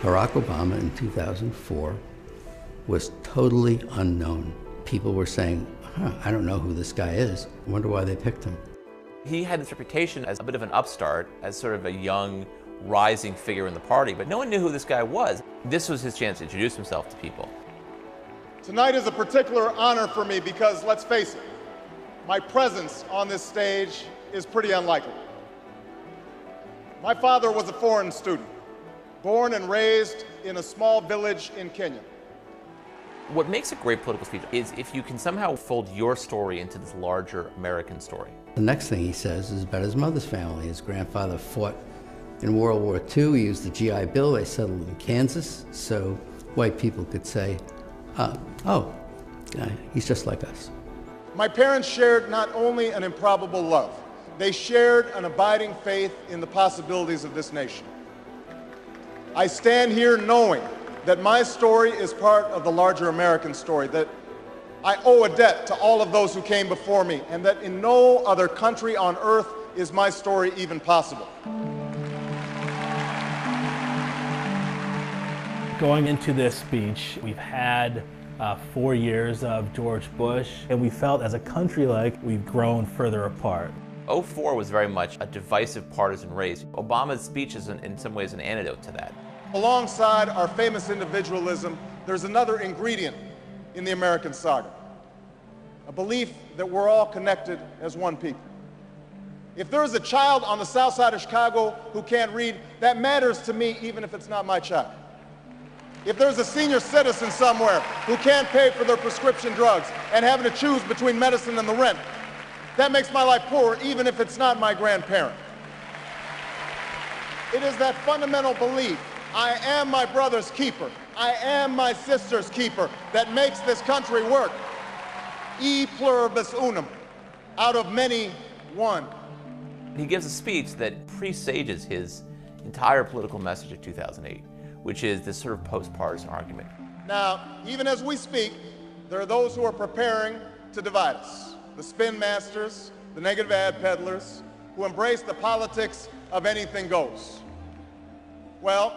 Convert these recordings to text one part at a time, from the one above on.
Barack Obama in 2004 was totally unknown. People were saying, I don't know who this guy is. I wonder why they picked him. He had this reputation as a bit of an upstart, as sort of a young, rising figure in the party, but no one knew who this guy was. This was his chance to introduce himself to people. Tonight is a particular honor for me because, let's face it, my presence on this stage is pretty unlikely. My father was a foreign student, born and raised in a small village in Kenya. What makes a great political speech is if you can somehow fold your story into this larger American story. The next thing he says is about his mother's family. His grandfather fought in World War II. He used the GI Bill. They settled in Kansas, so white people could say, he's just like us. My parents shared not only an improbable love, they shared an abiding faith in the possibilities of this nation. I stand here knowing that my story is part of the larger American story, that I owe a debt to all of those who came before me, and that in no other country on earth is my story even possible. Going into this speech, we've had 4 years of George Bush, and we felt as a country like we've grown further apart. '04 was very much a divisive partisan race. Obama's speech is in some ways an antidote to that. Alongside our famous individualism, there's another ingredient in the American saga, a belief that we're all connected as one people. If there's a child on the south side of Chicago who can't read, that matters to me even if it's not my child. If there's a senior citizen somewhere who can't pay for their prescription drugs and having to choose between medicine and the rent, that makes my life poorer even if it's not my grandparent. It is that fundamental belief, I am my brother's keeper, I am my sister's keeper, that makes this country work. E pluribus unum, out of many, one. He gives a speech that presages his entire political message of 2008, which is this sort of post-partisan argument. Now, even as we speak, there are those who are preparing to divide us. The spin masters, the negative ad peddlers, who embrace the politics of anything goes. Well,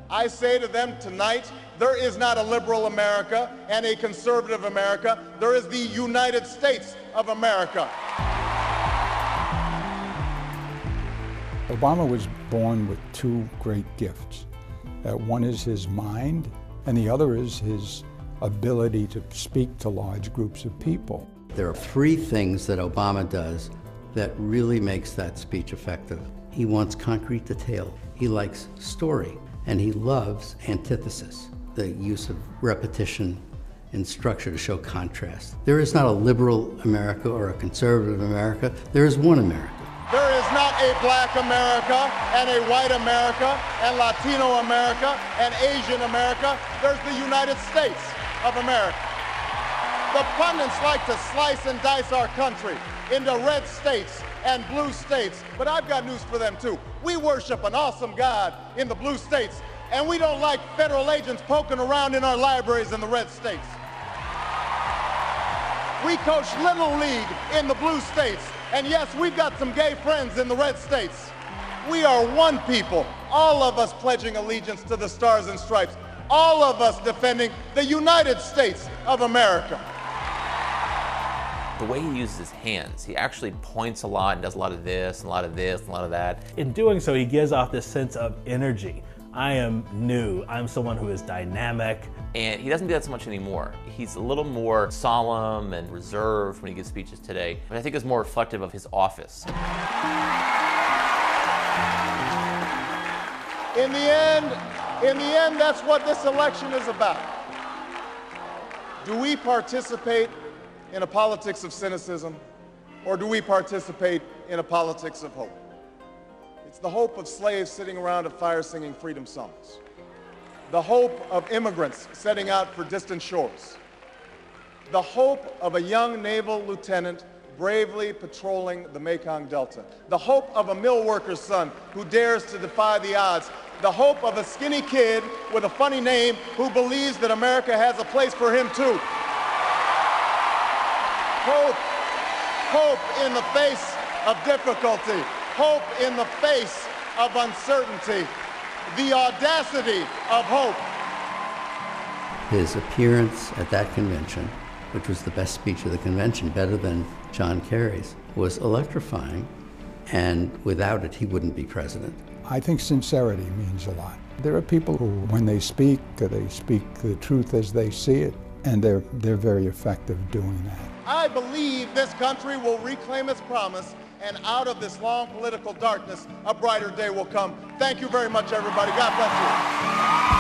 I say to them tonight, there is not a liberal America and a conservative America. There is the United States of America. Obama was born with two great gifts. One is his mind, and the other is his ability to speak to large groups of people. There are three things that Obama does that really makes that speech effective. He wants concrete detail. He likes story, and he loves antithesis, the use of repetition and structure to show contrast. There is not a liberal America or a conservative America. There is one America. There is not a black America and a white America and Latino America and Asian America. There's the United States of America. The pundits like to slice and dice our country into red states and blue states, but I've got news for them too. We worship an awesome God in the blue states, and we don't like federal agents poking around in our libraries in the red states. We coach Little League in the blue states, and yes, we've got some gay friends in the red states. We are one people, all of us pledging allegiance to the Stars and Stripes, all of us defending the United States of America. The way he uses his hands, he actually points a lot and does a lot of this, and a lot of this, and a lot of that. In doing so, he gives off this sense of energy. I am new, I'm someone who is dynamic. And he doesn't do that so much anymore. He's a little more solemn and reserved when he gives speeches today, but I think it's more reflective of his office. In the end, that's what this election is about. Do we participate in a politics of cynicism, or do we participate in a politics of hope? It's the hope of slaves sitting around a fire singing freedom songs. The hope of immigrants setting out for distant shores. The hope of a young naval lieutenant bravely patrolling the Mekong Delta. The hope of a mill worker's son who dares to defy the odds. The hope of a skinny kid with a funny name who believes that America has a place for him too. Hope in the face of difficulty. Hope in the face of uncertainty. the audacity of hope. His appearance at that convention, which was the best speech of the convention, better than John Kerry's, was electrifying, and without it, he wouldn't be president. I think sincerity means a lot. There are people who, when they speak the truth as they see it, and they're very effective doing that. I believe this country will reclaim its promise, and out of this long political darkness, a brighter day will come. Thank you very much, everybody. God bless you.